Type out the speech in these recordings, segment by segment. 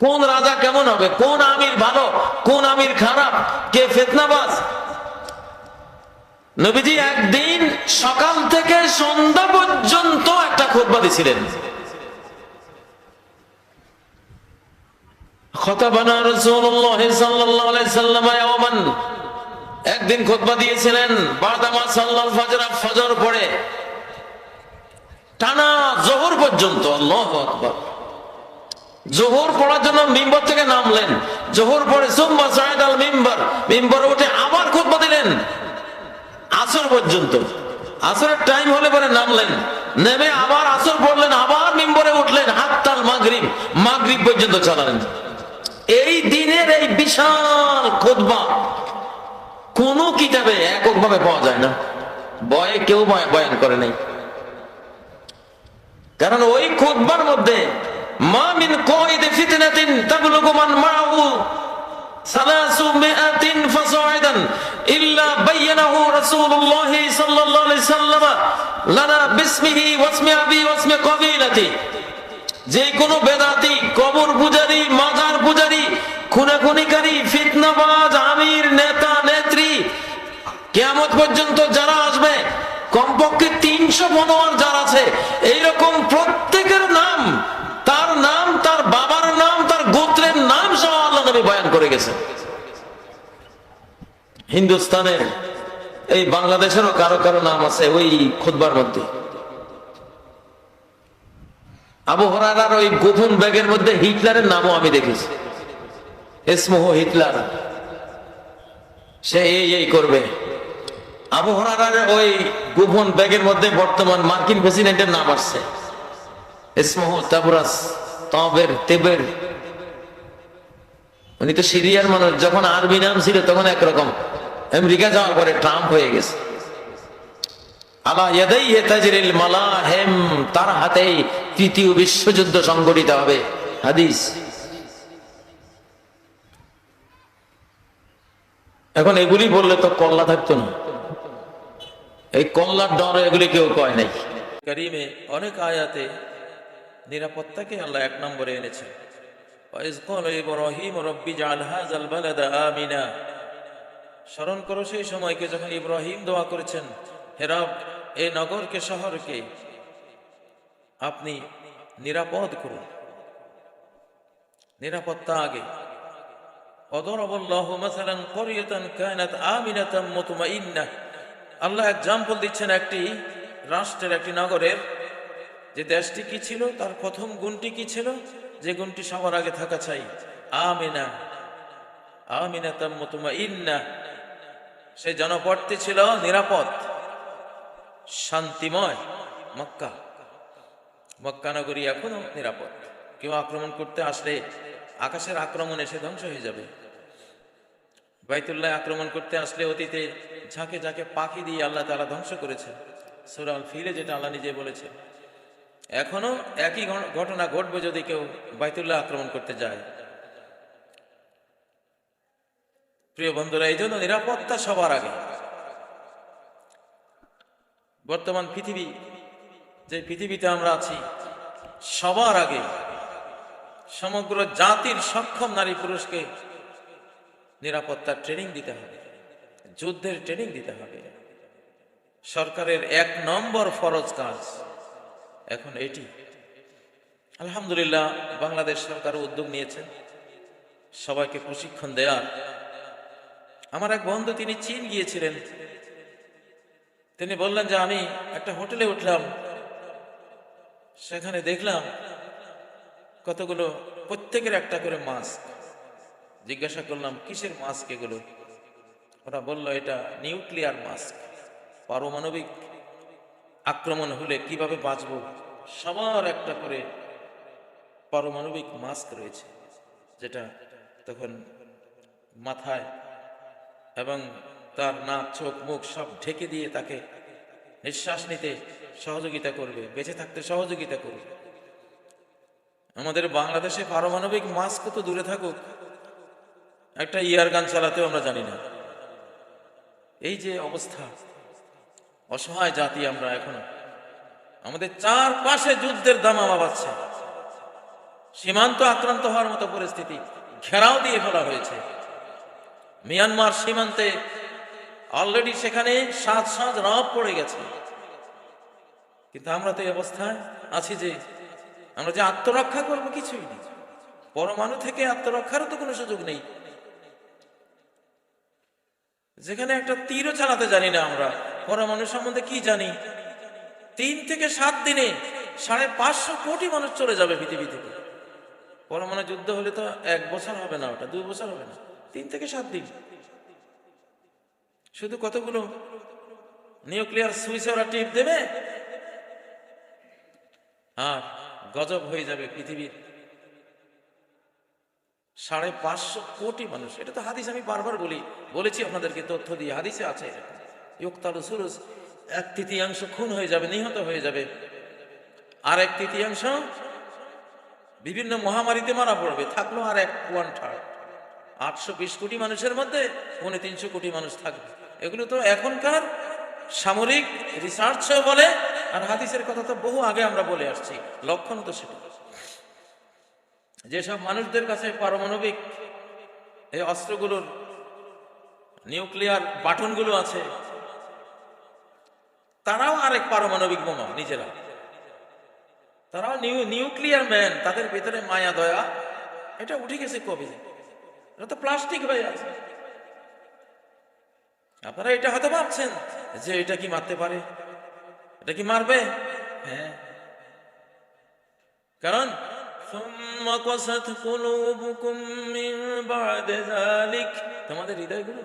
কোন রাজা কেমন হবে, কোন আমির ভালো, কোন আমির খারাপ, কে ফিতনাবাজ। নবীজি একদিন সকাল থেকে সন্ধ্যা পর্যন্ত একটা খুতবা দিছিলেন। খতাবানা রাসূলুল্লাহ সাল্লাল্লাহু আলাইহি সাল্লাম ইয়াওমান, একদিন খুতবা দিয়েছিলেন বাদামা সাল্লাল ফজর, ফজর পড়ে টানা জোহর পর্যন্ত। আল্লাহু আকবার। জোহর পড়ার জন্য মিম্বর থেকে নামলেন, জোহর পড়ে সুম্মা সাইদাল মিম্বর, মিম্বরে উঠে আবার খুতবা দিলেন আসর পর্যন্ত। আসরের টাইম হলে পরে নামলেন, নেমে আবার আসর পড়লেন, আবার মিম্বরে উঠলেন হাত্তাল মাগরিব, মাগরিব পর্যন্ত চালালেন। এই দিনের এই বিশাল খুতবা কোন কিতাবে এককভাবে পাওয়া যায় না, বয়ে কেউ বয়ান করে নাই। কারণ ওই খুতবার মধ্যে মা মিন কায়দে ফিতনাতিন তাবলুগু মান মাআহু 300 ফাসাইদান ইল্লা বায়ানাহু রাসূলুল্লাহ সাল্লাল্লাহু আলাইহি সাল্লাম লানা বিসমিহি ওয়াসমি আবি ওয়াসমি কবিলাতি। যে কোনো বেদাতি, কবর পূজারী, মাজার পূজারী, খুনাখুনিকারী, ফিতনাবাজ, আমির, নেতা, নেত্রী, কিয়ামত পর্যন্ত যারা আসবে, কমপক্ষে 300 ফলোয়ার যারা আছে, এইরকম প্রত্যেকের নাম, তার বাবার নাম, তার গোত্রের নাম সহ আল্লাহ নবী বয়ান করে গেছে। হিন্দুস্তানের এই বাংলাদেশেরও কারো কারো নাম আছে ওই খুতবার মধ্যে। আবু হুরায়রার ওই গোপন ব্যাগের মধ্যে হিটলারের নামও আমি দেখেছি, ইসমুহু হিটলার, সে এই করবে। আবু হুরায়রার ওই গোপন ব্যাগের মধ্যে বর্তমান মার্কিন প্রেসিডেন্টের নাম আসছে, ইসমুহু তাবরাস, তাবের তেবের। উনি তো সিরিয়ার মানুষ, যখন আরবি নাম ছিল তখন একরকম, আমেরিকা যাওয়ার পরে ট্রাম্প হয়ে গেছে। আলা ইয়াদাইহি তাজরিল মালাহিম, তার হাতেই তৃতীয় বিশ্বযুদ্ধ সংঘটিত হবে। হাদিস। এখন এগুলি বললে তো কল্লা থাকতো না, এই কল্লার ডরে এগুলি কেউ কয় নাই। কারিমে অনেক আয়াতে নিরাপত্তাকে আল্লাহ এক নম্বরে এনেছে। ওয়াইজ ক্বালা ইব্রাহিম রাব্বি জাআল হাযাল বালাদা আমিনা। স্মরণ করো সেই সময়কে যখন ইব্রাহিম দোয়া করেছেন, হে রব, এই নগরকে, শহরকে আপনি নিরাপদ করুন। নিরাপত্তা আগে। ওয়াদরাবাল্লাহু মাসালান ক্বরিয়াতান কানাত আমিনাতাম মুতমাইন্নাহ। আল্লাহ এক্সাম্পল দিচ্ছেন একটি রাষ্ট্রের, একটি নগরের, যে দেশটি কি ছিল, তার প্রথম গুণটি কি ছিল, যে গুণটি সবার আগে থাকা চাই, আমিনা, আমিনাতাম মুতমাইন্নাহ। সেই জনপদটি ছিল নিরাপদ, শান্তিময়। মক্কা, মক্কা নগরী এখনো নিরাপদ। কেউ আক্রমণ করতে আসলে আকাশের আক্রমণ এসে ধ্বংস হয়ে যাবে। বাইতুল্লাহ আক্রমণ করতে আসলে অতীতে ঝাঁকে ঝাঁকে পাখি দিয়ে আল্লাহ তাআলা ধ্বংস করেছে, সূরা আল ফিলে যেটা আল্লাহ নিজে বলেছে। এখনো একই ঘটনা ঘটবে যদি কেউ বাইতুল্লাহ আক্রমণ করতে যায়। প্রিয় বন্ধুরা, এই জন্য নিরাপত্তা সবার আগে। বর্তমান পৃথিবী, যে পৃথিবীতে আমরা আছি, সবার আগে সমগ্র জাতির সক্ষম নারী পুরুষকে নিরাপত্তার ট্রেনিং দিতে হবে, যুদ্ধের ট্রেনিং দিতে হবে। সরকারের 1 নম্বর ফরজ কাজ এখন এটি। আলহামদুলিল্লাহ, বাংলাদেশ সরকার উদ্যোগ নিয়েছেন সবাইকে প্রশিক্ষণ দেওয়ার। আমার এক বন্ধু, তিনি চীন গিয়েছিলেন। তিনি বললেন যে আমি একটা হোটেলে উঠলাম, সেখানে দেখলাম কতগুলো, প্রত্যেকের একটা করে মাস্ক। জিজ্ঞাসা করলাম কিসের মাস্ক এগুলো? ওরা বলল এটা নিউক্লিয়ার মাস্ক, পারমাণবিক আক্রমণ হলে কিভাবে বাঁচবো, সবার একটা করে পারমাণবিক মাস্ক রয়েছে, যেটা তখন মাথায় এবং তার নাক, চোখ, মুখ সব ঢেকে দিয়ে তাকে নিঃশ্বাস নিতে সহযোগিতা করবে, বেঁচে থাকতে সহযোগিতা করবে। আমাদের বাংলাদেশে পারমাণবিক মাস্ক তো দূরে থাকুক, একটা ইয়ারগান চালাতেও আমরা জানি না। এই যে অবস্থা, অসহায় জাতি আমরা এখনো। আমাদের চারপাশে যুদ্ধের দামামা বাজছে। সীমান্ত আক্রান্ত হওয়ার মতো পরিস্থিতি, ঘেরাও দিয়ে ফেলা হয়েছে মিয়ানমার সীমান্তে। অলরেডি সেখানে সাজ রাত পড়ে গেছে। কিন্তু আমরা তো এই অবস্থায় আছি যে আমরা যে আত্মরক্ষা করবো কিছুই নেই। পরমাণু থেকে আত্মরক্ষারও তো কোনো সুযোগ নেই। যেখানে একটা তীরও চালাতে জানি না আমরা, পরমাণু সম্বন্ধে কি জানি? 3 থেকে 7 দিনে 550 কোটি মানুষ চলে যাবে পৃথিবী থেকে। পরমাণু যুদ্ধ হলে তো 1 বছর হবে না, ওটা 2 বছর হবে না, 3 থেকে 7 দিন। শুধু কতগুলো নিউক্লিয়ার সুইচ ওরা টিপ দেবে আর গজব হয়ে যাবে পৃথিবীর 550 কোটি মানুষ। এটা তো হাদিস, আমি বারবার বলেছি আপনাদেরকে, তথ্য দিয়ে হাদিসে আছে। ইউক্তালু সুলুস, 1/3 খুন হয়ে যাবে, নিহত হয়ে যাবে, আর 1/3 বিভিন্ন মহামারীতে মারা পড়বে। থাকলো আর 1/3। 820 কোটি মানুষের মধ্যে 350 কোটি মানুষ থাকবে। এগুলো তো এখনকার সামরিক রিসার্চ বলে, আর হাদিসের কথা তো বহু আগে আমরা বলে আসছি। লক্ষণ তো সেটা, যেসব মানুষদের কাছে পারমাণবিক এই অস্ত্রগুলোর নিউক্লিয়ার বাটনগুলো আছে, তারাও আরেক পারমাণবিক বোমা নিজেরা, তারাও নিউক্লিয়ার ম্যান। তাদের ভেতরে মায়া দয়া এটা উঠে গেছে কবে? এটা তো প্লাস্টিক হয়ে আছে। আপনারা এটা হয়তো ভাবছেন যে এটা কি মারতে পারে, এটা কি মারবে? হ্যাঁ, কারণ তোমাদের হৃদয়গুলো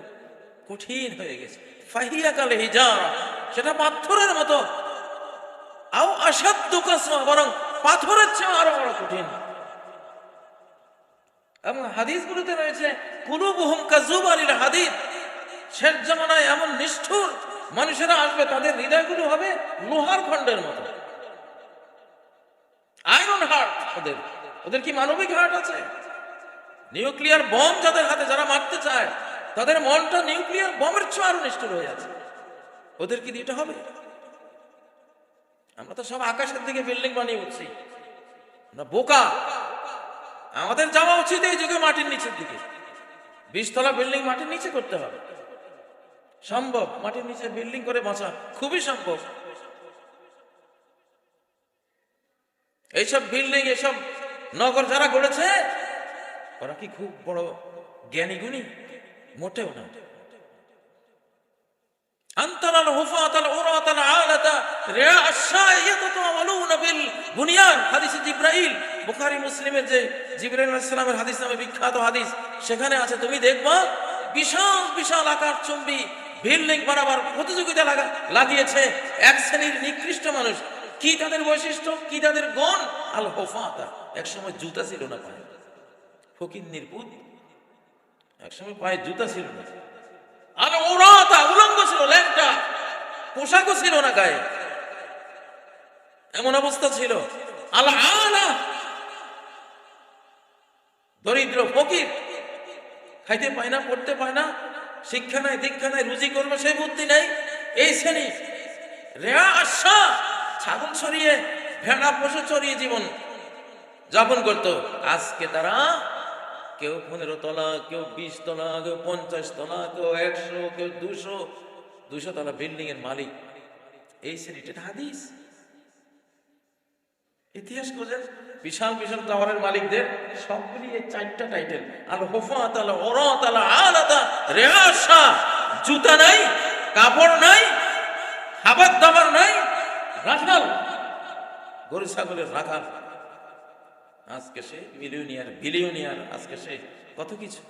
কঠিন হয়ে গেছে। সেটা পাথরের মতো, বরং পাথরের চেয়ে আরো বড় কঠিন। এবং হাদিসগুলোতে রয়েছে কুলুবুহুম কাযুবালিল হাদিদ। শেষ জামানায় এমন নিষ্ঠুর মানুষেরা আসবে, তাদের হৃদয়গুলো হবে লোহার খণ্ডের মতো, আয়রন হার্ট। ওদের কি মানবিক হার্ট আছে? নিউক্লিয়ার বম যাদের হাতে, যারা মারতে চায়, তাদের মনটা নিউক্লিয়ার বমের চেয়ে আরো নিষ্ঠুর হয়ে আছে। ওদের কি এটা হবে? আমরা তো সব আকাশের দিকে বিল্ডিং বানিয়ে উঠছি, আমরা বোকা। আমাদের যাওয়া উচিত এই যুগে মাটির নিচের দিকে। 20 তলা বিল্ডিং মাটির নিচে করতে হবে। সম্ভব, মাটির নিচে বিল্ডিং করে বাঁচা খুবই সম্ভব। এইসব বিল্ডিং, এইসব নগর যারা গড়েছে, ওরা কি খুব বড় জ্ঞানী গুণী? মোটেও না। আনতারাল হুফাতাল উরাতাল আলাতা রিয়া আশ-শাইয়াতাওয়ালুনা বিল বুনিয়ান। হাদিসে জিবরাইল, বুখারী মুসলিমের যে জিবরাইল আলাইহিস সালামের হাদিস নামে বিখ্যাত হাদিস, সেখানে আছে, তুমি দেখবা বিশাল বিশাল আকাশচুম্বী বিল্ডিং বানাবার প্রতিযোগিতা লাগিয়েছে এক শ্রেণীর নিকৃষ্ট মানুষ। কি তাদের বৈশিষ্ট্য, কি তাদের গুণ? আল হুফাতা, একসময় জুতা ছিল না পায়ে, ফকির নির্বুদ, একসময় পায়ে জুতা ছিল না। আর উরাতা, উলঙ্গ ছিল, ল্যাংটা, পোশাকও ছিল না গায়ে, এমন অবস্থা ছিল। আল আলা, দরিদ্র ফকির, খাইতে পায় না, পড়তে পায় না, শিক্ষা নাই, দীক্ষা নাই, রুজি করবে সেই বুদ্ধি নাই, এই শ্রেণী। রেয়া আশা, ছাগল চড়িয়ে, ভেড়া পশু চড়িয়ে জীবন যাপন করত। আজকে তারা কেউ 15 তলা, কেউ 20 তলা, কেউ 50 তলা, কেউ 100, কেউ 200 তলা বিল্ডিং এর মালিক। এই শ্রেণীটা হাদিস। ইতিহাস খোঁজেন, বিশাল বিশাল টাওয়ারের মালিকদের সবগুলি এই 4টা টাইটেল। আল হুফাত, আল উরাত, আল আলাতা, রিয়াসা। জুতা নাই, কাপড় নাই, খাবার দাবার নাই, রাখাল, গরু ছাগলের রাখাল। আজকে সে মিলিয়নিয়ার, বিলিয়নিয়ার, আজকে সে কত কিছু।